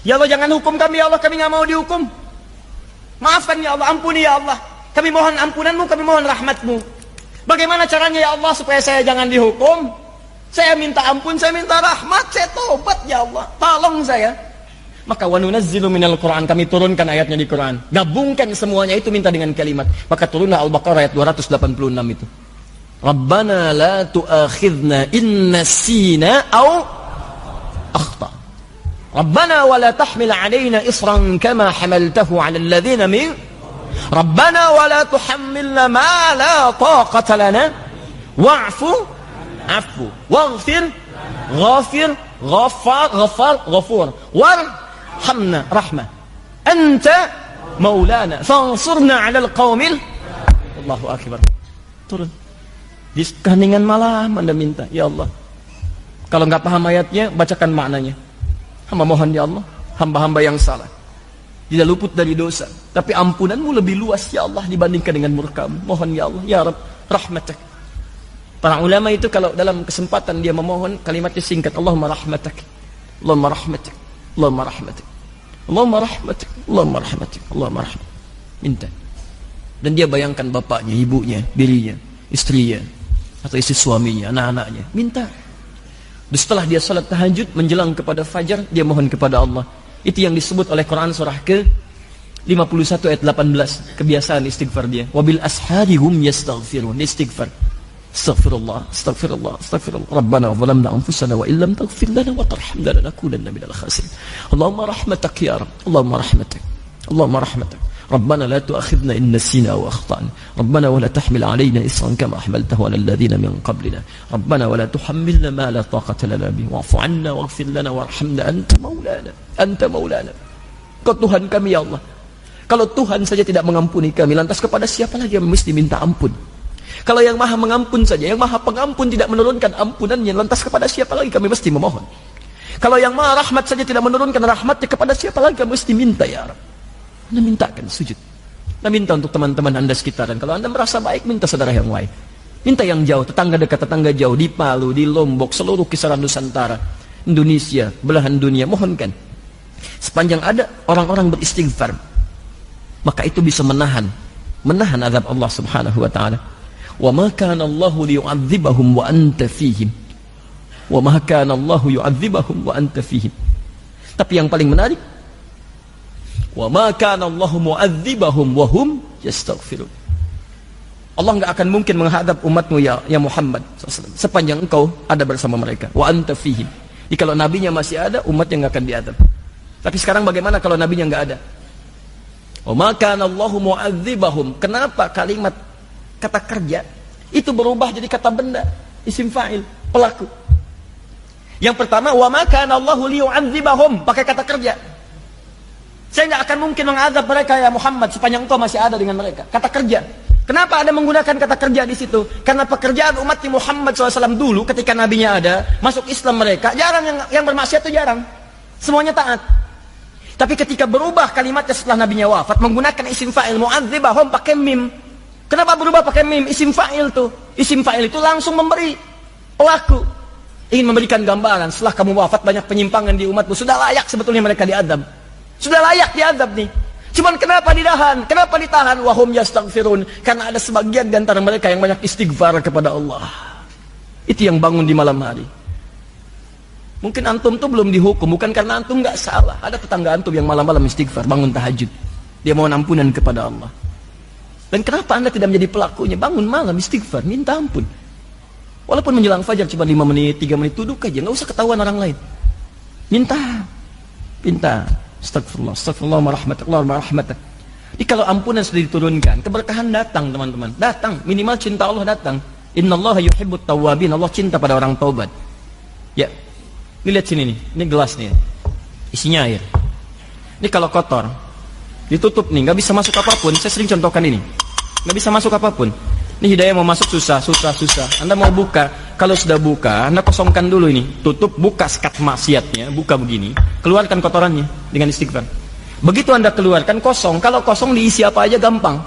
Ya Allah, jangan hukum kami ya Allah, kami nggak mau dihukum. Maafkan ya Allah, ampuni ya Allah. Kami mohon ampunanmu, kami mohon rahmatmu. Bagaimana caranya ya Allah supaya saya jangan dihukum? Saya minta ampun, saya minta rahmat, saya tobat ya Allah, tolong saya. Maka wa nunazzilu minal Qur'an, kami turunkan ayatnya di Quran. Gabungkan semuanya itu, minta dengan kalimat. Maka turunlah Al-Baqarah ayat 286 itu. Rabbana la tu'akhidna in nasina aw akhta. Rabbana wa la tahmil 'alaina isran kama hamaltahu 'alal ladzina min Rabbana wa la tuhammilna ma la taqata lana wa'fu afu waghfir ghafir ghafar ghafur warhamna rahmah anta maulana fansurna 'alal qaumil. Allahu akbar. Turun di keheningan malam Anda minta, ya Allah. Kalau nggak paham ayatnya, bacakan maknanya. Hamba mohon ya Allah, hamba-hamba yang salah tidak luput dari dosa, tapi ampunanmu lebih luas ya Allah dibandingkan dengan murkamu. Mohon ya Allah, ya Rabb, rahmatak. Para ulama itu kalau dalam kesempatan dia memohon, kalimatnya singkat, Allahumma rahmatak, Allahumma rahmatak, Allahumma rahmatak, Allahumma rahmatak, Allahumma rahmatak, Allahumma rahmatak. Minta. Dan dia bayangkan bapaknya, ibunya, dirinya, istrinya, atau istri suaminya, anak-anaknya. Minta. Dan setelah dia salat tahajud menjelang kepada fajar, dia mohon kepada Allah. Itu yang disebut oleh Quran surah ke-51 ayat 18, kebiasaan istighfar dia. Wabil ashari hum yastaghfirun, istighfar. Astaghfirullah, astaghfirullah, astaghfirullah. Rabbana zalamna anfusana wa illam taghfir lana wa tarhamna lanakunanna minal khasirin. Allahumma rahmatak ya Rabb, Allahumma rahmatak, Allahumma rahmatak. Rabbana la tu'akhidna in nasina aw akhtana. Rabbana wa la tahmil 'alaina isran kama hamaltahu 'alal ladzina min qablina. Rabbana wa la tuhammilna ma la taqata lana bihi wa'fu 'anna waghfir lana warhamna anta maulana. Anta maulana. Kau Tuhan kami ya Allah. Kalau Tuhan saja tidak mengampuni kami, lantas kepada siapa lagi yang mesti minta ampun? Kalau yang Maha mengampun saja, yang Maha pengampun tidak menurunkan ampunannya, lantas kepada siapa lagi kami mesti memohon? Kalau yang Maha rahmat saja tidak menurunkan rahmatnya, kepada siapa lagi kami mesti minta ya Rabb? Anda mintakan sujud. Anda minta untuk teman-teman Anda sekitaran. Kalau Anda merasa baik, minta saudara yang lain. Minta yang jauh, tetangga dekat, tetangga jauh, di Palu, di Lombok, seluruh kisaran Nusantara, Indonesia, belahan dunia, mohonkan. Sepanjang ada orang-orang beristighfar, maka itu bisa menahan azab Allah Subhanahu wa taala. Wa ma kana Allahu liyu'adzibahum wa anta fihim. Wa ma kana Allahu yu'adzibahum wa anta fihim. Tapi yang paling menarik, wa ma kana Allahu mu'adzibahum wa hum yastaghfirun. Allah enggak akan mungkin menghadap umatmu ya Muhammad SAW, sepanjang engkau ada bersama mereka. Wa anta fihim. Jadi kalau nabinya masih ada, umatnya enggak akan diadab. Tapi sekarang bagaimana kalau nabinya enggak ada? Wa ma kana Allahu mu'adzibahum. Kenapa kalimat kata kerja itu berubah jadi kata benda, isim fa'il, pelaku? Yang pertama, wa ma kana Allahu liyu'adzibahum, pakai kata kerja. Saya nggak akan mungkin mengadab mereka ya Muhammad sepanjang engkau masih ada dengan mereka. Kata kerja. Kenapa ada menggunakan kata kerja di situ? Karena pekerjaan umat Muhammad SAW dulu ketika nabinya ada, masuk Islam mereka, jarang yang bermaksiat itu jarang. Semuanya taat. Tapi ketika berubah kalimatnya setelah nabinya wafat, menggunakan isim fa'il mu'adzibahum pakai mim. Kenapa berubah pakai mim? Isim fa'il tuh. Isim fa'il itu langsung memberi pelaku. Ingin memberikan gambaran, setelah kamu wafat banyak penyimpangan di umatmu, sudah layak sebetulnya mereka diadab. Sudah layak diadab nih. Cuman kenapa ditahan? Kenapa ditahan? Wahum yastaghfirun. Karena ada sebagian di antara mereka yang banyak istighfar kepada Allah. Itu yang bangun di malam hari. Mungkin antum tuh belum dihukum, bukan karena antum nggak salah. Ada tetangga antum yang malam-malam istighfar, bangun tahajud. Dia mohon ampunan kepada Allah. Dan kenapa Anda tidak menjadi pelakunya? Bangun malam istighfar, minta ampun. Walaupun menjelang fajar cuma 5 menit, 3 menit, duduk aja, nggak usah ketahuan orang lain. Minta. Astagfirullah, astagfirullah, warahmatullah, warahmatullah. Jadi kalau ampunan sudah diturunkan, keberkahan datang teman-teman. Datang, minimal cinta Allah datang. Innallaha yuhibbut tawwabin, Allah cinta pada orang taubat. Ya, ini lihat sini nih, ini gelas nih, isinya air. Ini kalau kotor, ditutup nih, nggak bisa masuk apapun. Saya sering contohkan ini, nggak bisa masuk apapun. Ini hidayah mau masuk susah. Anda mau buka, kalau sudah buka, Anda kosongkan dulu ini, tutup, buka sekat maksiatnya, buka begini, keluarkan kotorannya dengan istighfar. Begitu Anda keluarkan kosong, kalau kosong diisi apa aja gampang.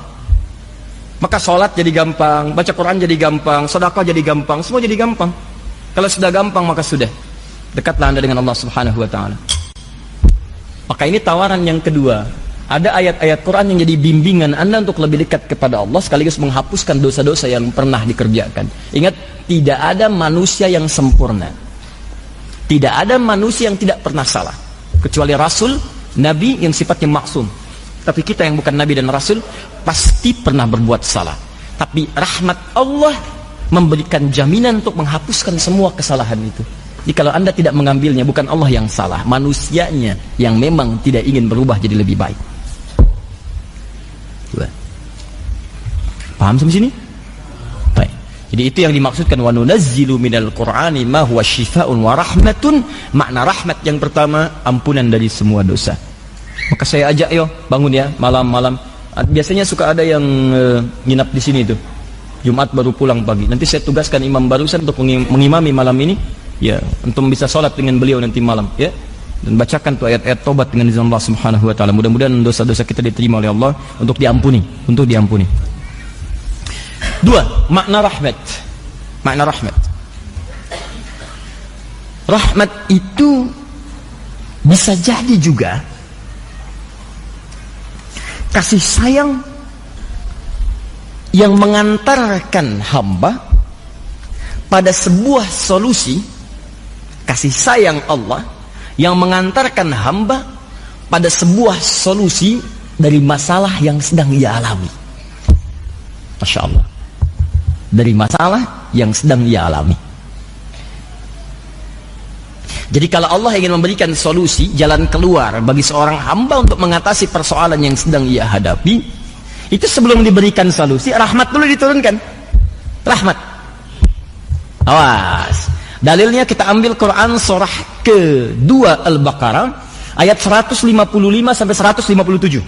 Maka sholat jadi gampang, baca Quran jadi gampang, sedekah jadi gampang, semua jadi gampang. Kalau sudah gampang maka sudah dekatlah Anda dengan Allah Subhanahu wa taala. Maka ini tawaran yang kedua. Ada ayat-ayat Quran yang jadi bimbingan Anda untuk lebih dekat kepada Allah, sekaligus menghapuskan dosa-dosa yang pernah dikerjakan. Ingat, tidak ada manusia yang sempurna. Tidak ada manusia yang tidak pernah salah, kecuali Rasul, Nabi yang sifatnya maksum. Tapi kita yang bukan Nabi dan Rasul pasti pernah berbuat salah. Tapi rahmat Allah memberikan jaminan untuk menghapuskan semua kesalahan itu. Jadi kalau Anda tidak mengambilnya, bukan Allah yang salah, manusianya yang memang tidak ingin berubah jadi lebih baik. Paham sampai sini? Baik. Jadi itu yang dimaksudkan wa nunazzilu minal qur'ani ma huwa syifaa'un wa rahmatun. Makna rahmat yang pertama, ampunan dari semua dosa. Maka saya ajak, yo bangun ya malam-malam. Biasanya suka ada yang nginap di sini tuh. Jumat baru pulang pagi. Nanti saya tugaskan imam barusan untuk mengimami malam ini. Ya, untuk bisa sholat dengan beliau nanti malam, ya. Dan bacakan tuh ayat-ayat tobat dengan izin Allah Subhanahu wa taala. Mudah-mudahan dosa-dosa kita diterima oleh Allah untuk diampuni, Dua, makna rahmat. Makna rahmat. Rahmat itu bisa jadi juga kasih sayang yang mengantarkan hamba pada sebuah solusi. Kasih sayang Allah yang mengantarkan hamba pada sebuah solusi dari masalah yang sedang ia alami. Masya Allah. Dari masalah yang sedang ia alami. Jadi kalau Allah ingin memberikan solusi, jalan keluar bagi seorang hamba untuk mengatasi persoalan yang sedang ia hadapi, itu sebelum diberikan solusi, rahmat dulu diturunkan. Rahmat. Awas. Dalilnya kita ambil Quran surah ke-2 Al-Baqarah ayat 155 sampai 157.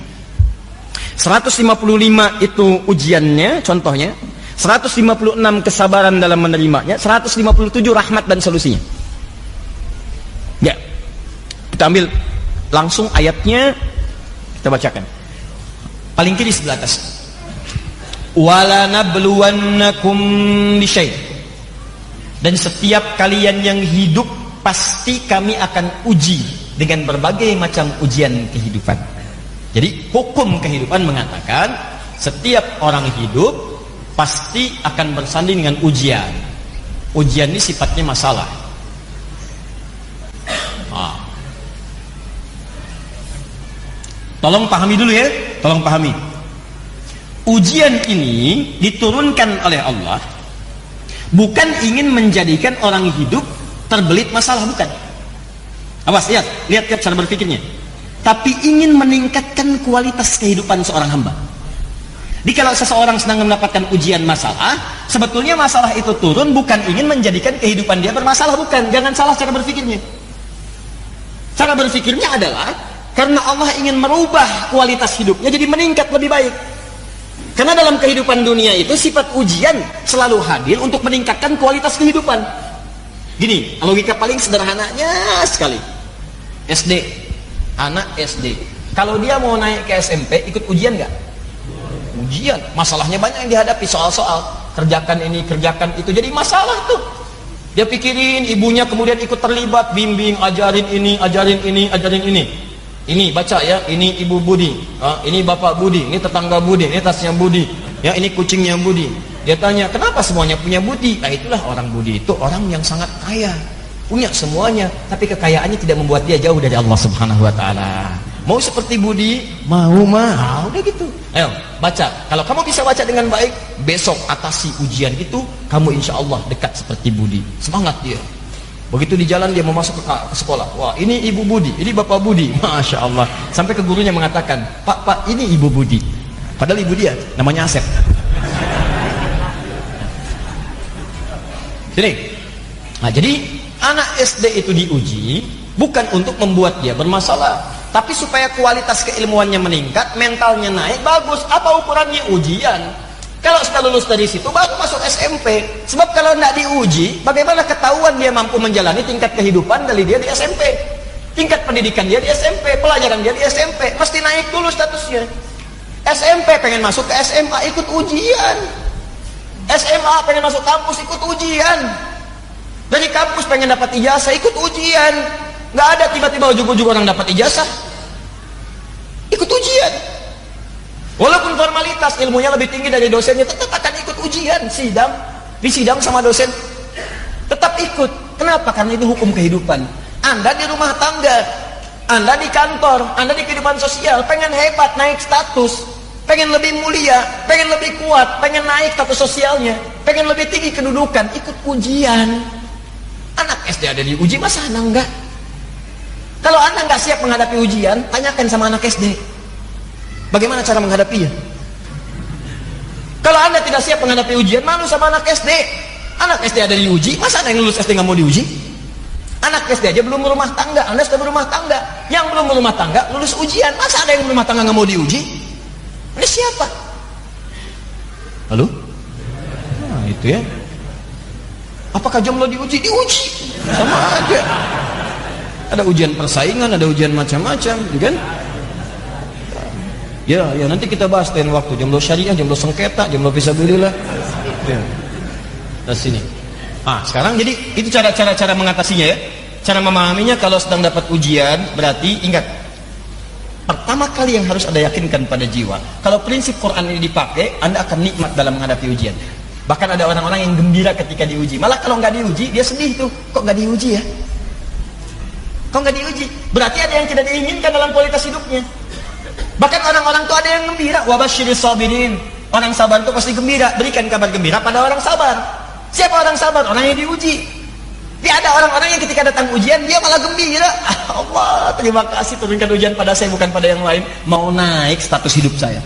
155 itu ujiannya, contohnya. 156 kesabaran dalam menerimanya. 157 rahmat dan solusinya. Ya. Kita ambil langsung ayatnya, kita bacakan. Paling kiri sebelah atas. Wala nabluwannakum bisyai'. Dan setiap kalian yang hidup pasti kami akan uji dengan berbagai macam ujian kehidupan. Jadi hukum kehidupan mengatakan setiap orang hidup pasti akan bersanding dengan ujian. Ujian ini sifatnya masalah. Tolong pahami dulu ya, tolong pahami. Ujian ini diturunkan oleh Allah bukan ingin menjadikan orang hidup terbelit masalah, bukan. Awas, lihat cara berpikirnya. Tapi ingin meningkatkan kualitas kehidupan seorang hamba. Jadi kalau seseorang sedang mendapatkan ujian masalah, sebetulnya masalah itu turun bukan ingin menjadikan kehidupan dia bermasalah, bukan. Jangan salah cara berpikirnya. Cara berpikirnya adalah karena Allah ingin merubah kualitas hidupnya jadi meningkat lebih baik. Karena dalam kehidupan dunia itu sifat ujian selalu hadir untuk meningkatkan kualitas kehidupan. Gini, logika paling sederhananya sekali. SD, anak SD. Kalau dia mau naik ke SMP, ikut ujian nggak? Ujian. Masalahnya banyak yang dihadapi, soal-soal. Kerjakan ini, kerjakan itu. Jadi masalah tuh. Dia pikirin, ibunya kemudian ikut terlibat, bimbing, ajarin ini, ajarin ini, ajarin ini. Ini baca ya, ini ibu Budi, ini bapak Budi, ini tetangga Budi, ini tasnya Budi, ya ini kucingnya Budi. Dia tanya, kenapa semuanya punya Budi? Nah itulah orang Budi itu orang yang sangat kaya, punya semuanya, tapi kekayaannya tidak membuat dia jauh dari Allah Subhanahu Wa Taala. Mau seperti Budi? Mau mah, udah gitu. Ayo baca. Kalau kamu bisa baca dengan baik, besok atasi ujian itu, kamu insya Allah dekat seperti Budi. Semangat dia. Begitu di jalan dia mau masuk ke sekolah, wah ini ibu Budi, ini bapak Budi, masya Allah. Sampai ke gurunya mengatakan, pak ini ibu Budi. Padahal ibu dia namanya Asep. Nah, jadi anak SD itu diuji bukan untuk membuat dia bermasalah, tapi supaya kualitas keilmuannya meningkat, mentalnya naik, bagus. Apa ukurannya? Ujian. Kalau sudah lulus dari situ baru masuk SMP. Sebab kalau tidak diuji, bagaimana ketahuan dia mampu menjalani tingkat kehidupan dari dia di SMP? Tingkat pendidikan dia di SMP, pelajaran dia di SMP, mesti naik dulu statusnya. SMP pengen masuk ke SMA, ikut ujian. SMA pengen masuk kampus, ikut ujian. Dari kampus pengen dapat ijazah, ikut ujian. Nggak ada tiba-tiba ujung-ujung orang dapat ijazah. kualitas ilmunya lebih tinggi dari dosennya, tetap akan ikut ujian, disidang sama dosen, tetap ikut. Kenapa? Karena itu hukum kehidupan. Anda di rumah tangga, Anda di kantor, Anda di kehidupan sosial, pengen hebat, naik status, pengen lebih mulia, pengen lebih kuat, pengen naik status sosialnya, pengen lebih tinggi kedudukan, ikut ujian. Anak SD ada diuji, masa Anda enggak? Kalau Anda enggak siap menghadapi ujian, tanyakan sama anak SD. Bagaimana cara menghadapinya? Kalau Anda tidak siap menghadapi ujian, malu sama anak SD. Anak SD ada diuji, masa ada yang lulus SD nggak mau diuji? Anak SD aja belum berumah tangga, Anda sudah berumah tangga. Yang belum berumah tangga lulus ujian, masa ada yang berumah tangga nggak mau diuji? Ini siapa? Halo? Nah, itu ya. Apakah jomblo diuji? Diuji, sama aja. Ada ujian persaingan, ada ujian macam-macam, kan? Ya, nanti kita bahas lain waktu. Jomblo syariah, jomblo sengketa, jomblo fisabilillah. Ya. Nah, sini. Sekarang jadi itu cara mengatasinya ya. Cara memahaminya kalau sedang dapat ujian, berarti ingat. Pertama kali yang harus Anda yakinkan pada jiwa. Kalau prinsip Quran ini dipakai, Anda akan nikmat dalam menghadapi ujian. Bahkan ada orang-orang yang gembira ketika diuji. Malah kalau nggak diuji, dia sedih tuh. Kok nggak diuji ya? Kok nggak diuji? Berarti ada yang tidak diinginkan dalam kualitas hidupnya. Bahkan orang-orang itu ada yang gembira. Wabasyiris sabirin. Orang sabar itu pasti gembira. Berikan kabar gembira pada orang sabar. Siapa orang sabar? Orang yang diuji. Dia ada orang-orang yang ketika datang ujian dia malah gembira. Allah, terima kasih turunkan ujian pada saya, bukan pada yang lain. Mau naik status hidup saya.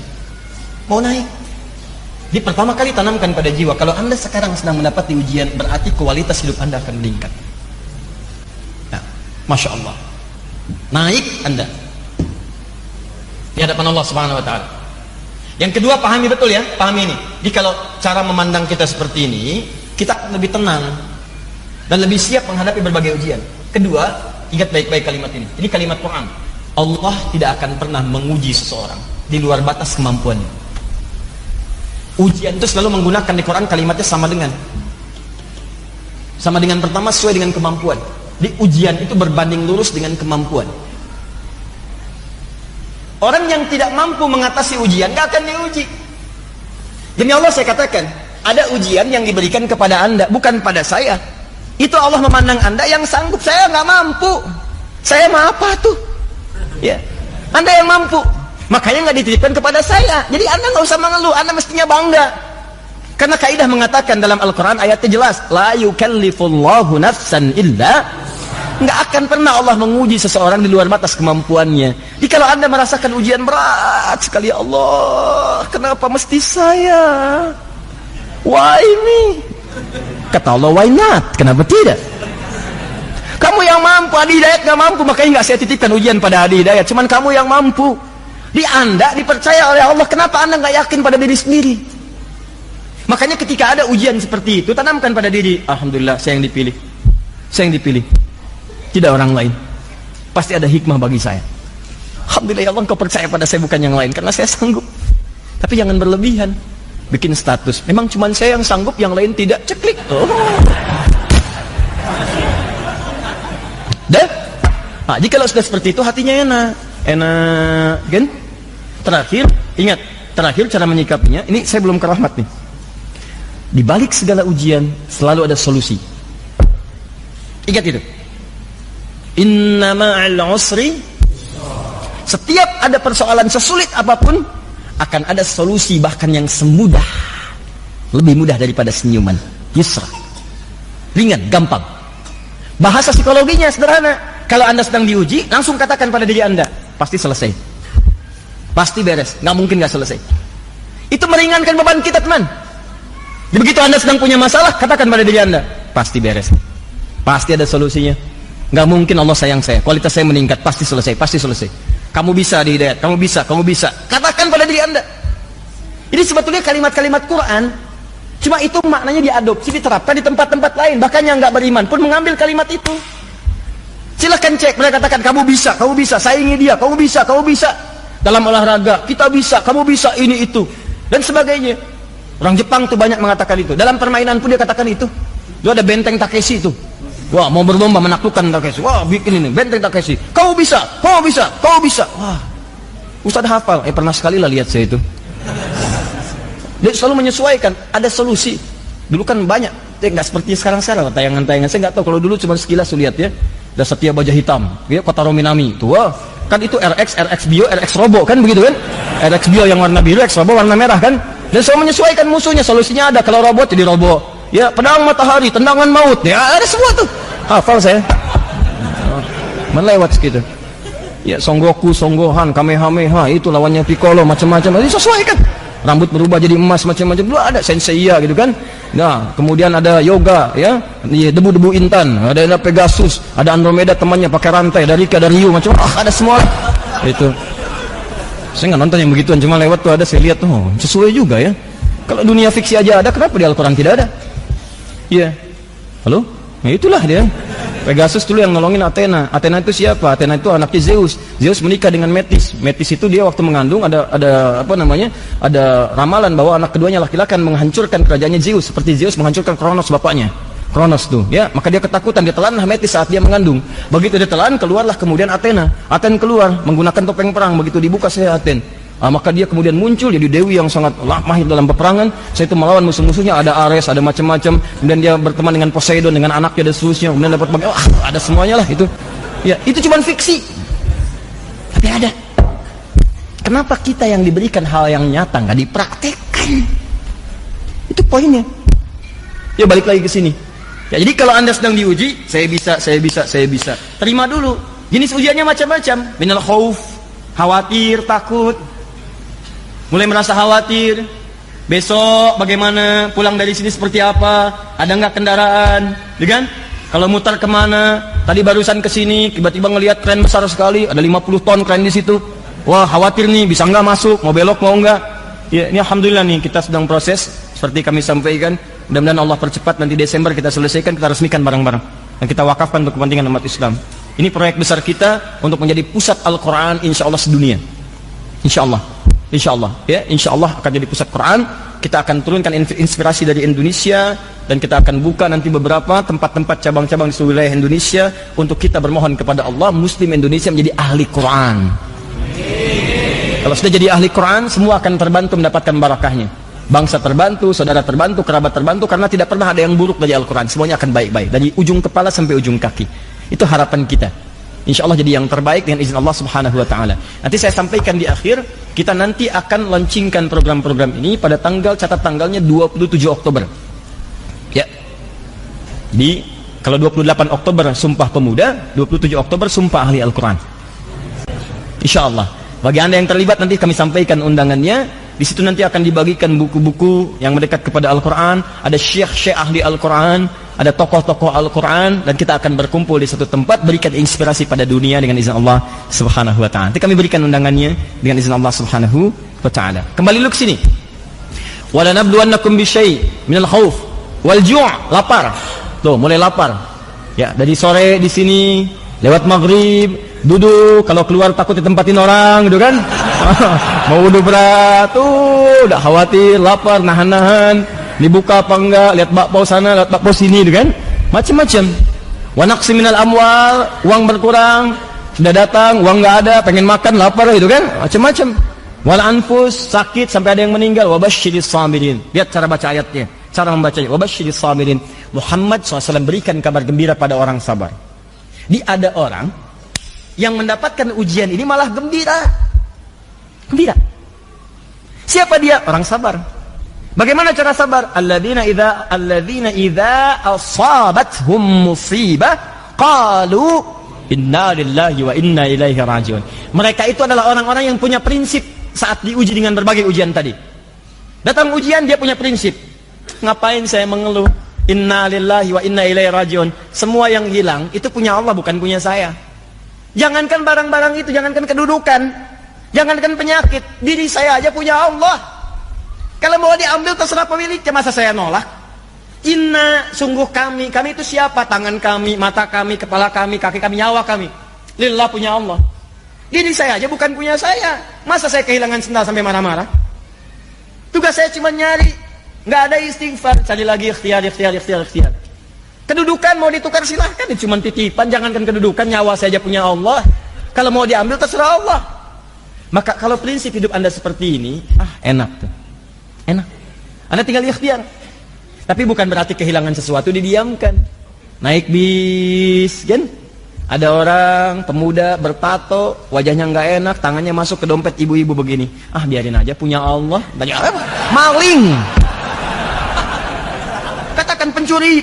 Mau naik. Di pertama kali tanamkan pada jiwa. Kalau Anda sekarang sedang mendapati ujian, berarti kualitas hidup Anda akan meningkat. Nah, Masya Allah. Naik Anda di hadapan Allah Subhanahu wa Ta'ala. Yang kedua, pahami betul ya, pahami ini. Jadi kalau cara memandang kita seperti ini, kita akan lebih tenang dan lebih siap menghadapi berbagai ujian. Kedua, ingat baik-baik kalimat ini. Ini kalimat Quran. Allah tidak akan pernah menguji seseorang di luar batas kemampuannya. Ujian itu selalu menggunakan di Quran kalimatnya sama dengan pertama sesuai dengan kemampuan. Di ujian itu berbanding lurus dengan kemampuan. Orang yang tidak mampu mengatasi ujian gak akan diuji. Demi Allah saya katakan, ada ujian yang diberikan kepada Anda, bukan pada saya. Itu Allah memandang Anda yang sanggup. Saya nggak mampu. Saya mah apa tuh? Ya, Anda yang mampu. Makanya nggak dititipkan kepada saya. Jadi Anda nggak usah mengeluh. Anda mestinya bangga. Karena kaidah mengatakan dalam Al-Quran ayatnya jelas, la yukallifullahu nafsan illa. Nggak akan pernah Allah menguji seseorang di luar batas kemampuannya. Jadi kalau Anda merasakan ujian berat sekali, ya Allah, kenapa mesti saya? Why me? Kata Allah, why not? Kenapa tidak? Kamu yang mampu, Adi Hidayat nggak mampu, makanya nggak saya titipkan ujian pada Adi Hidayat. Cuman kamu yang mampu. Di Anda dipercaya oleh Allah, kenapa Anda nggak yakin pada diri sendiri? Makanya ketika ada ujian seperti itu, tanamkan pada diri, alhamdulillah saya yang dipilih. Saya yang dipilih. Tidak orang lain. Pasti ada hikmah bagi saya. Alhamdulillah ya Allah, engkau percaya pada saya bukan yang lain, karena saya sanggup. Tapi jangan berlebihan. Bikin status. Memang cuma saya yang sanggup, yang lain tidak. Ceklik. Oh. Dah. Nah, jika sudah seperti itu, hatinya enak. Enak. Kan? Terakhir, ingat. Terakhir cara menyikapinya. Ini saya belum ke rahmat nih. Di balik segala ujian, selalu ada solusi. Ingat itu. Inna ma'al usri. Setiap ada persoalan sesulit apapun, akan ada solusi, bahkan yang semudah, lebih mudah daripada senyuman. Yusra. Ringan, gampang. Bahasa psikologinya sederhana. Kalau Anda sedang diuji, langsung katakan pada diri Anda, pasti selesai. Pasti beres. Nggak mungkin nggak selesai. Itu meringankan beban kita, teman. Begitu Anda sedang punya masalah, katakan pada diri Anda, pasti beres. Pasti ada solusinya. Nggak mungkin Allah sayang saya, kualitas saya meningkat, pasti selesai, pasti selesai. Kamu bisa di Hidayat, kamu bisa, kamu bisa. Katakan pada diri Anda. Ini sebetulnya kalimat-kalimat Quran, cuma itu maknanya diadopsi, diterapkan di tempat-tempat lain. Bahkan yang nggak beriman pun mengambil kalimat itu. Silahkan cek, mereka katakan kamu bisa, saingi dia, kamu bisa. Dalam olahraga, kita bisa, kamu bisa, ini itu, dan sebagainya. Orang Jepang tuh banyak mengatakan itu. Dalam permainan pun dia katakan itu. Itu ada benteng Takeshi itu. Wah, mau berlomba menaklukkan Takeshi. Wah, bikin ini benteng Takeshi. Kau bisa. Wah, Ustadz hafal. Pernah sekali lah lihat saya itu. Dia selalu menyesuaikan, ada solusi. Dulu kan banyak, nggak seperti sekarang tayangan-tayangan. Saya nggak tahu, kalau dulu cuma sekilas lihat ya. Ada Setia Baja Hitam, ya, Kotaro Minami, tuh, wah, kan itu RX Bio, RX Robo kan begitu kan? RX Bio yang warna biru, RX Robo warna merah kan? Dan selalu menyesuaikan musuhnya, solusinya ada. Kalau robot jadi Robo, ya pedang matahari, tendangan maut, ya ada semua tuh. Hafal saya. Melewat segitu. Ya Son Goku, Son Gohan, Kamehameha, itu lawannya Piccolo, macam-macam. Disesuaikan. Rambut berubah jadi emas, macam-macam. Dulu ada Senseiya gitu kan. Nah, kemudian ada Yoga, ya, debu-debu intan, ada Pegasus, ada Andromeda temannya pakai rantai, ada Rika, ada Ryu, macam ada semua. Itu. Saya nggak nonton yang begituan, cuma lewat tuh ada, saya lihat tuh, oh, sesuai juga ya. Kalau dunia fiksi aja ada, kenapa di Al-Quran tidak ada? Iya. Halo? Nah, itulah dia. Pegasus dulu yang nolongin Athena. Athena itu siapa? Athena itu anaknya Zeus. Zeus menikah dengan Metis. Metis itu dia waktu mengandung ada apa namanya? Ada ramalan bahwa anak keduanya laki-laki akan menghancurkan kerajaannya Zeus seperti Zeus menghancurkan Kronos bapaknya. Kronos tuh, ya, maka dia ketakutan, dia telanlah Metis saat dia mengandung. Begitu dia telan, keluarlah kemudian Athena. Athena keluar menggunakan topeng perang. Begitu dibuka saya Athena. Maka dia kemudian muncul jadi dewi yang sangat mahir dalam peperangan. Saya itu melawan musuh-musuhnya, ada Ares, ada macam-macam. Kemudian dia berteman dengan Poseidon, dengan anaknya dan seterusnya. Kemudian dapat ada semuanya lah itu. Ya, itu cuma fiksi. Tapi ada. Kenapa kita yang diberikan hal yang nyata nggak dipraktekkan? Itu poinnya. Ya balik lagi ke sini. Ya, jadi kalau Anda sedang diuji, saya bisa. Terima dulu. Jenis ujiannya macam-macam. Minal khauf, khawatir, takut. Mulai merasa khawatir, besok bagaimana, pulang dari sini seperti apa, ada nggak kendaraan, kan? Kalau mutar kemana, tadi barusan ke sini, tiba-tiba ngelihat kren besar sekali, ada 50 ton kren di situ, wah khawatir nih, bisa nggak masuk, mau belok mau nggak? Ya, ini alhamdulillah nih kita sedang proses, seperti kami sampaikan, mudah-mudahan Allah percepat, nanti Desember kita selesaikan, kita resmikan bareng-bareng, dan kita wakafkan untuk kepentingan umat Islam. Ini proyek besar kita untuk menjadi pusat Al-Quran, insya Allah sedunia, insya Allah. Insya Allah, ya, insya Allah akan jadi pusat Quran. Kita akan turunkan inspirasi dari Indonesia dan kita akan buka nanti beberapa tempat-tempat cabang-cabang di seluruh wilayah Indonesia untuk kita bermohon kepada Allah, Muslim Indonesia menjadi ahli Quran. Kalau sudah jadi ahli Quran, semua akan terbantu mendapatkan barakahnya. Bangsa terbantu, saudara terbantu, kerabat terbantu, karena tidak pernah ada yang buruk dari Al-Quran. Semuanya akan baik-baik, dari ujung kepala sampai ujung kaki. Itu harapan kita. Insya Allah jadi yang terbaik dengan izin Allah Subhanahu Wa Taala. Nanti saya sampaikan di akhir, kita nanti akan launchingkan program-program ini pada catat tanggalnya 27 Oktober. Ya. Kalau 28 Oktober Sumpah Pemuda, 27 Oktober Sumpah Ahli Al-Quran. Insya Allah. Bagi Anda yang terlibat nanti kami sampaikan undangannya. Di situ nanti akan dibagikan buku-buku yang mendekat kepada Al-Quran. Ada syekh-syekh ahli Al-Quran, ada tokoh-tokoh Al-Quran, dan kita akan berkumpul di satu tempat, berikan inspirasi pada dunia dengan izin Allah Subhanahu Wa Taala. Nanti kami berikan undangannya dengan izin Allah Subhanahu Wa Taala. Kembali dulu ke sini. Wala nabluwannakum bisyai' minal khauf wal ju', lapar. Tuh, mulai lapar. Ya, dari sore di sini, lewat maghrib, duduk, kalau keluar takut ditempatin orang, gitu kan? Mau wudhu berat, tuh, udah khawatir, lapar, nahan-nahan. Dibuka apa enggak, lihat bakpao sana, lihat bakpao sini, gitu kan? Macam-macam. Wa naqsi minal amwal, uang berkurang, sudah datang, uang enggak ada, pengen makan, lapar, gitu kan? Macam-macam. Wal anfus, sakit sampai ada yang meninggal. Wa basyiris sabirin. Lihat cara baca ayatnya, cara membacanya. Wa basyiris sabirin. Muhammad SAW berikan kabar gembira pada orang sabar. Ada orang yang mendapatkan ujian ini malah gembira. Gembira. Siapa dia? Orang sabar. Bagaimana cara sabar? Alladzina idza asabathum musibah qalu inna lillahi wa inna ilaihi rajiun. Mereka itu adalah orang-orang yang punya prinsip saat diuji dengan berbagai ujian tadi. Datang ujian dia punya prinsip. Ngapain saya mengeluh? Inna lillahi wa inna ilaihi rajiun. Semua yang hilang itu punya Allah, bukan punya saya. Jangankan barang-barang itu, jangankan kedudukan, jangankan penyakit, diri saya aja punya Allah. Kalau mau diambil terserah pemiliknya, masa saya nolak? Inna, sungguh kami itu siapa? Tangan kami, mata kami, kepala kami, kaki kami, nyawa kami. Lillah punya Allah. Diri saya aja bukan punya saya. Masa saya kehilangan sendal sampai marah-marah? Tugas saya cuma nyari, nggak ada istighfar, cari lagi ikhtiar. Kedudukan mau ditukar silahkan, itu cuma titipan, jangankan kedudukan, nyawa saya aja punya Allah. Kalau mau diambil terserah Allah. Maka kalau prinsip hidup Anda seperti ini, enak tuh. Enak. Anda tinggal ikhtiar. Tapi bukan berarti kehilangan sesuatu didiamkan. Naik bis, kan? Ada orang pemuda bertato, wajahnya nggak enak, tangannya masuk ke dompet ibu-ibu begini. Ah, biarin aja, punya Allah. Banyak apa? Maling. Katakan pencuri.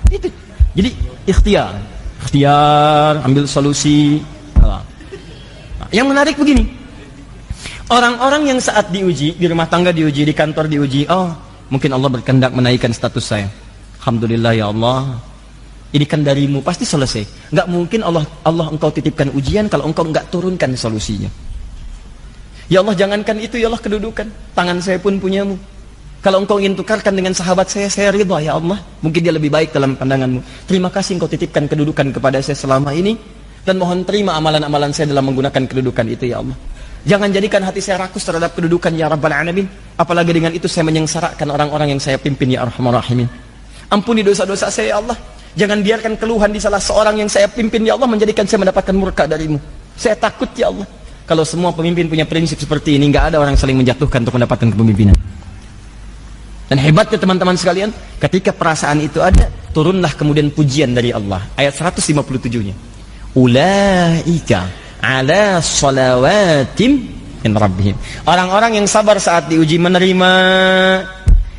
Itu. Jadi ikhtiar, ambil solusi. Nah, yang menarik begini. Orang-orang yang saat diuji, di rumah tangga diuji, di kantor diuji, oh, mungkin Allah berkehendak menaikkan status saya. Alhamdulillah ya Allah. Ini kan darimu, pasti selesai. Nggak mungkin Allah engkau titipkan ujian kalau engkau nggak turunkan solusinya. Ya Allah, jangankan itu, ya Allah, kedudukan. Tangan saya pun punyamu. Kalau engkau ingin tukarkan dengan sahabat saya ridha ya Allah. Mungkin dia lebih baik dalam pandanganmu. Terima kasih engkau titipkan kedudukan kepada saya selama ini. Dan mohon terima amalan-amalan saya dalam menggunakan kedudukan itu ya Allah. Jangan jadikan hati saya rakus terhadap kedudukan ya Rabbal Alamin. Apalagi dengan itu saya menyengsarakan orang-orang yang saya pimpin ya Arhamar Rahimin. Ampuni dosa-dosa saya ya Allah. Jangan biarkan keluhan di salah seorang yang saya pimpin ya Allah menjadikan saya mendapatkan murka darimu. Saya takut ya Allah. Kalau semua pemimpin punya prinsip seperti ini, nggak ada orang saling menjatuhkan untuk mendapatkan kepemimpinan. Dan hebatnya teman-teman sekalian, ketika perasaan itu ada, turunlah kemudian pujian dari Allah. Ayat 157-nya. Ulaika ala salawatim min rabbihim. Orang-orang yang sabar saat diuji menerima,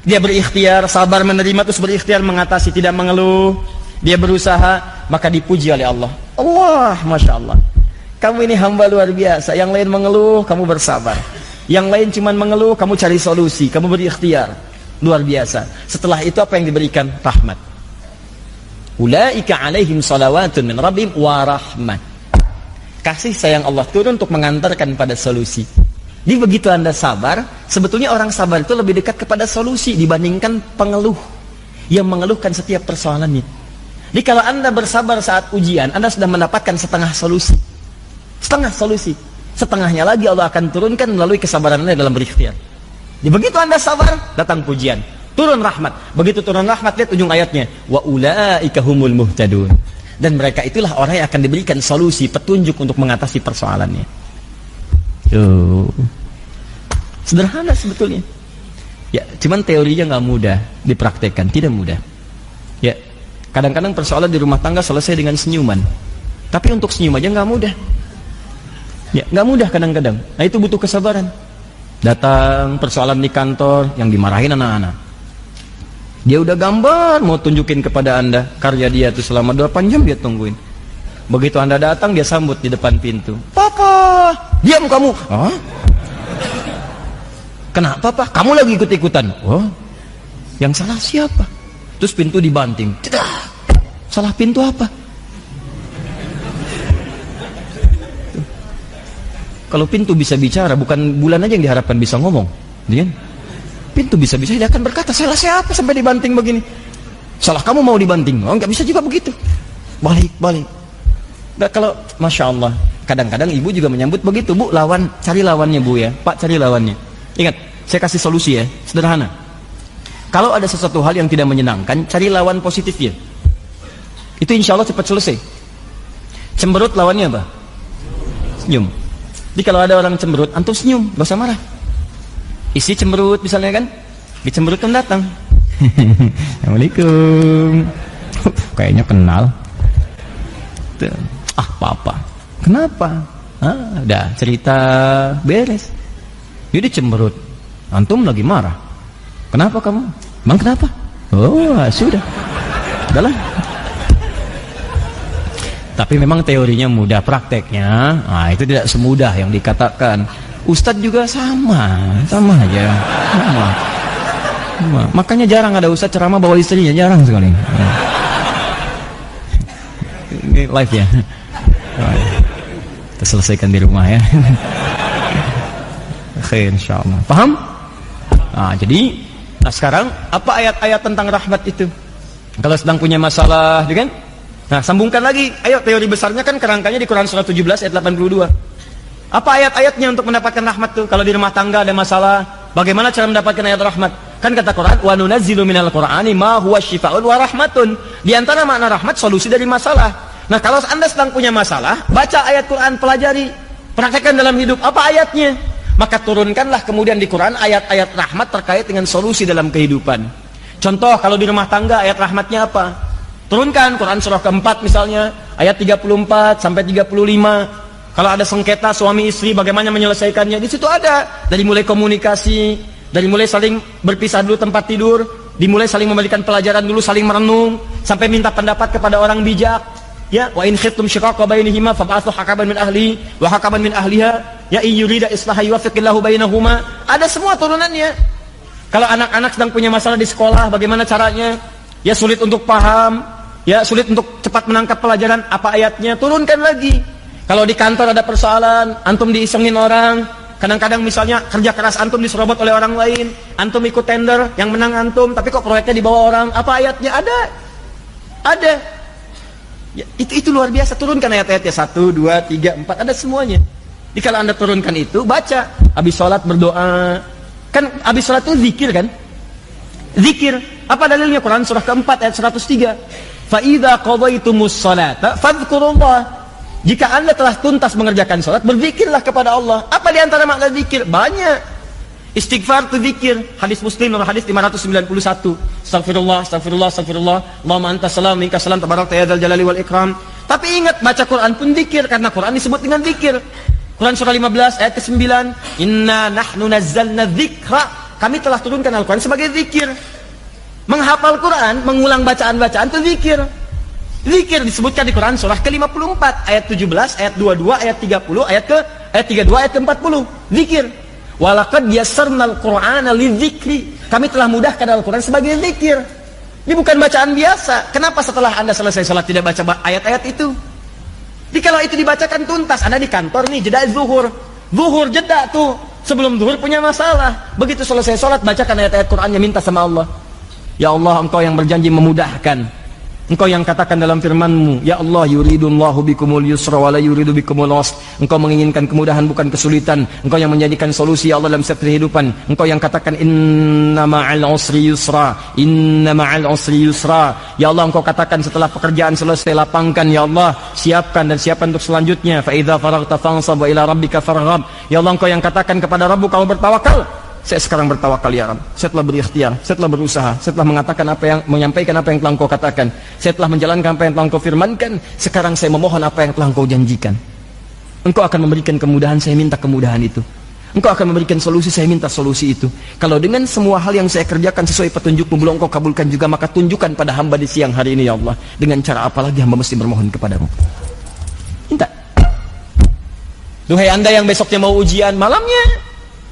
dia berikhtiar, sabar menerima, terus berikhtiar mengatasi, tidak mengeluh. Dia berusaha, maka dipuji oleh Allah. Allah, Masya Allah. Kamu ini hamba luar biasa. Yang lain mengeluh, kamu bersabar. Yang lain cuma mengeluh, kamu cari solusi, kamu berikhtiar. Luar biasa. Setelah itu apa yang diberikan? Rahmat. Ulaika alaihim salawatun min rabbihim wa rahmat. Kasih sayang Allah turun untuk mengantarkan pada solusi. Jadi begitu Anda sabar, sebetulnya orang sabar itu lebih dekat kepada solusi dibandingkan pengeluh yang mengeluhkan setiap persoalannya. Jadi kalau Anda bersabar saat ujian, Anda sudah mendapatkan setengah solusi. Setengah solusi. Setengahnya lagi Allah akan turunkan melalui kesabaran Anda dalam berikhtiar. Jadi begitu Anda sabar, datang pujian. Turun rahmat. Begitu turun rahmat, lihat ujung ayatnya. Wa ulaika humul muhtadun. Dan mereka itulah orang yang akan diberikan solusi, petunjuk untuk mengatasi persoalannya. Tuh. Sederhana sebetulnya. Ya, cuman teorinya nggak mudah dipraktekkan, tidak mudah. Ya, kadang-kadang persoalan di rumah tangga selesai dengan senyuman. Tapi untuk senyum aja nggak mudah. Ya, nggak mudah kadang-kadang. Nah, itu butuh kesabaran. Datang persoalan di kantor yang dimarahin anak-anak. Dia udah gambar mau tunjukin kepada Anda karya dia tuh selama 8 jam dia tungguin. Begitu Anda datang, dia sambut di depan pintu. Papa, diam kamu. Hah? Kenapa Pak? Kamu lagi ikut-ikutan. Oh, yang salah siapa? Terus pintu dibanting. Salah pintu apa? Kalau pintu bisa bicara, bukan bulan aja yang diharapkan bisa ngomong. Dia pintu bisa-bisa dia akan berkata, salah siapa sampai dibanting begini? Salah kamu mau dibanting. Oh, nggak bisa juga begitu. Balik. Nah, kalau Masya Allah, kadang-kadang ibu juga menyambut begitu. Bu, cari lawannya Bu ya. Pak, cari lawannya. Ingat, saya kasih solusi ya, sederhana. Kalau ada sesuatu hal yang tidak menyenangkan, cari lawan positifnya. Itu insya Allah cepat selesai. Cemberut lawannya apa? Senyum. Jadi kalau ada orang cemberut, antum senyum, gak usah marah. Isi cemberut misalnya kan, dicemberutkan datang. Assalamualaikum. Kayaknya kenal. Ah, papa. Kenapa? Ah, udah cerita beres. Jadi cemberut. Antum lagi marah. Kenapa kamu? Emang kenapa? Oh, sudah. Udahlah. Tapi memang teorinya mudah, prakteknya itu tidak semudah yang dikatakan. Ustadz juga sama aja. Sama. Makanya jarang ada ustadz ceramah bawa istrinya, jarang sekali. Ini live ya. Kita selesaikan di rumah ya. Oke, insyaallah. Paham? Jadi sekarang apa ayat-ayat tentang rahmat itu? Kalau sedang punya masalah, kan? Nah, sambungkan lagi. Ayo, teori besarnya kan kerangkanya di Quran surah 17 ayat 82. Apa ayat-ayatnya untuk mendapatkan rahmat tuh? Kalau di rumah tangga ada masalah, bagaimana cara mendapatkan ayat rahmat? Kan kata Quran, wa nunazzilu minal Qur'ani ma huwa syifaa'un wa rahmatun. Di antara makna rahmat, solusi dari masalah. Nah, kalau Anda sedang punya masalah, baca ayat Quran, pelajari, praktekkan dalam hidup. Apa ayatnya? Maka turunkanlah kemudian di Quran ayat-ayat rahmat terkait dengan solusi dalam kehidupan. Contoh kalau di rumah tangga ayat rahmatnya apa? Turunkan Quran surah keempat misalnya ayat 34 sampai 35. Kalau ada sengketa suami istri bagaimana menyelesaikannya, di situ ada. Dari mulai komunikasi, dari mulai saling berpisah dulu tempat tidur, dimulai saling memberikan pelajaran dulu, saling merenung, sampai minta pendapat kepada orang bijak. Ya, wa in khiftum shiqaqa bainihima fab'athu hakaman min ahli wa hakaman min ahliha ya yurida islaha yuwaffiqillahu bainahuma. Ada semua turunannya. Kalau anak-anak sedang punya masalah di sekolah, bagaimana caranya? Ya sulit untuk paham, ya sulit untuk cepat menangkap pelajaran, apa ayatnya? Turunkan lagi. Kalau di kantor ada persoalan, antum diisengin orang, kadang-kadang misalnya kerja keras antum diserobot oleh orang lain, antum ikut tender, yang menang antum, tapi kok proyeknya dibawa orang, apa ayatnya? Ada. Ya, itu luar biasa. Turunkan ayat-ayatnya 1, 2, 3, 4, ada semuanya. Jadi kalau anda turunkan itu, baca. Habis sholat berdoa. Kan habis sholat itu zikir kan? Zikir. Apa dalilnya? Quran surah keempat ayat 103. فَإِذَا قَضَيْتُمُ الصَّلَاةَ فَاذْكُرُوا اللَّهَ. Jika anda telah tuntas mengerjakan sholat, berzikirlah kepada Allah. Apa di antara makna zikir? Banyak. Istighfar itu zikir. Hadis Muslim nomor hadis 591. Astagfirullah, astagfirullah, astagfirullah. Allahumma anta salam, minka salam, tabarakta ya dzal jalali wal ikram. Tapi ingat, baca Quran pun zikir, karena Quran disebut dengan zikir. Quran surah 15 ayat ke-9. Inna nahnu nazzalna dzikra. Kami telah turunkan Al-Quran sebagai zikir. Menghafal Quran, mengulang bacaan-bacaan itu zikir. Zikir disebutkan di Quran surah ke-54 ayat 17, ayat 22, ayat 30, ayat 32, ayat ke-40. Zikir. Walaqad yassarnal Qur'ana lidzikri. Kami telah mudahkan Al-Quran sebagai zikir. Ini bukan bacaan biasa. Kenapa setelah anda selesai sholat tidak baca ayat-ayat itu? Jadi kalau itu dibacakan tuntas, anda di kantor nih, jeda zuhur. Zuhur jeda tuh. Sebelum zuhur punya masalah. Begitu selesai sholat, bacakan ayat-ayat Qur'annya, minta sama Allah. Ya Allah, engkau yang berjanji memudahkan. Engkau yang katakan dalam firman-Mu, Ya Allah, yuridullahu bikumul yusra wa la yuridu bikumul usra. Engkau menginginkan kemudahan bukan kesulitan. Engkau yang menjadikan solusi ya Allah dalam setiap kehidupan. Engkau yang katakan inna ma'al usri yusra, inna ma'al usri yusra. Ya Allah, Engkau katakan setelah pekerjaan selesai, lapangkan ya Allah, siapkan dan siapkan untuk selanjutnya. Fa idza faraghta fansab wa ila rabbika farghab. Ya Allah, Engkau yang katakan kepada Rabbku kamu bertawakal. Saya sekarang bertawakal ya Rabb. Saya telah berikhtiar, saya telah berusaha, saya telah mengatakan apa yang, menyampaikan apa yang telah Engkau katakan. Saya telah menjalankan apa yang telah Engkau firmankan. Sekarang saya memohon apa yang telah Engkau janjikan. Engkau akan memberikan kemudahan, saya minta kemudahan itu. Engkau akan memberikan solusi, saya minta solusi itu. Kalau dengan semua hal yang saya kerjakan sesuai petunjuk-Mu belum Engkau kabulkan juga, maka tunjukkan pada hamba di siang hari ini ya Allah. Dengan cara apa lagi hamba mesti bermohon kepadamu? Minta. Duhai anda yang besoknya mau ujian, malamnya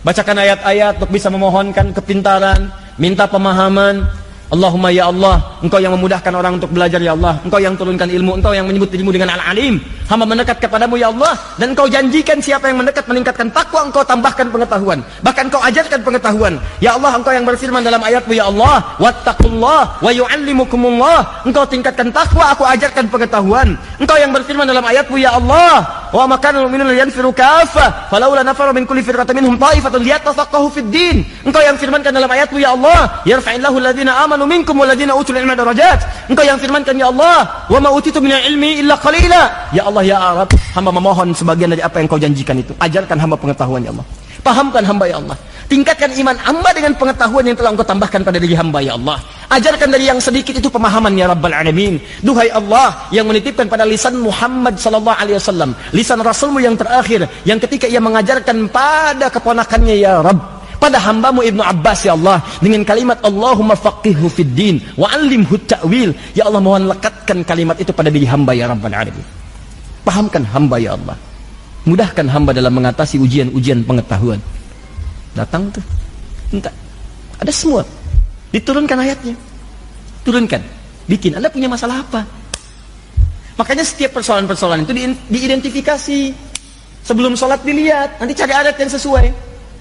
bacakan ayat-ayat untuk bisa memohonkan kepintaran, minta pemahaman. Allahumma ya Allah, Engkau yang memudahkan orang untuk belajar ya Allah. Engkau yang turunkan ilmu, Engkau yang menyebut dirimu dengan Al-Alim. Hamba mendekat kepadamu ya Allah. Dan Engkau janjikan siapa yang mendekat meningkatkan takwa, Engkau tambahkan pengetahuan. Bahkan Engkau ajarkan pengetahuan. Ya Allah, Engkau yang berfirman dalam ayat-Mu ya Allah, wattaqullah wa yu'allimukumullah. Engkau tingkatkan takwa, aku ajarkan pengetahuan. Engkau yang berfirman dalam ayat-Mu ya Allah, wa ma kana al-mu'minuna yanfiru kaffah falaula nafara min kulli firqatin minhum ta'ifatun liyatafaqahu fid din. Engkau yang firmankan dalam ayat-Mu ya Allah, yarfa'illahu alladziina amanu minkum walladzina utul ilma darajat. Engkau yang firmankan ya Allah, wa ma utitu minal ilmi illa qalila. Ya Allah ya Arab, hamba memohon sebagian dari apa yang Kau janjikan itu. Ajarkan hamba pengetahuan ya Allah. Pahamkan hamba ya Allah. Tingkatkan iman hamba dengan pengetahuan yang telah Engkau tambahkan pada diri hamba ya Allah. Ajarkan dari yang sedikit itu pemahaman ya Rabbal Alamin. Duhai Allah yang menitipkan pada lisan Muhammad sallallahu alaihi wasallam, lisan Rasulmu yang terakhir, yang ketika ia mengajarkan pada keponakannya ya Rabb, pada hambamu Ibnu Abbas ya Allah, dengan kalimat Allahumma faqihhu fid din wa 'allimhu ta'wil. Ya Allah, mohon lekatkan kalimat itu pada diri hamba ya Rabbal Alamin. Pahamkan hamba ya Allah. Mudahkan hamba dalam mengatasi ujian-ujian pengetahuan. Datang tuh, minta. Ada semua. Diturunkan ayatnya. Turunkan. Bikin. Anda punya masalah apa? Makanya setiap persoalan-persoalan itu diidentifikasi. Sebelum sholat dilihat. Nanti cari ayat yang sesuai.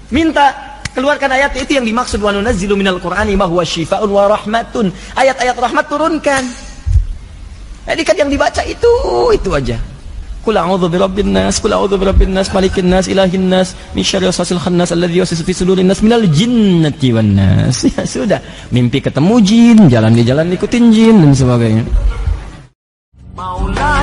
Minta. Keluarkan ayat itu yang dimaksud wa nunazzilu minal Qur'ani ma huwa syifaa'un wa rahmatun. Ayat-ayat rahmat turunkan. Jadi kan yang dibaca itu aja. Qul a'udzu birabbin nas, qul a'udzu birabbin nas, malikin nas, ilahin nas, min syarri waswasil khannas alladzi yuwaswisu fi sudurin nas minal jinnati wan nas. Ya sudah, mimpi ketemu jin, jalan di jalan ikutin jin dan sebagainya. Maula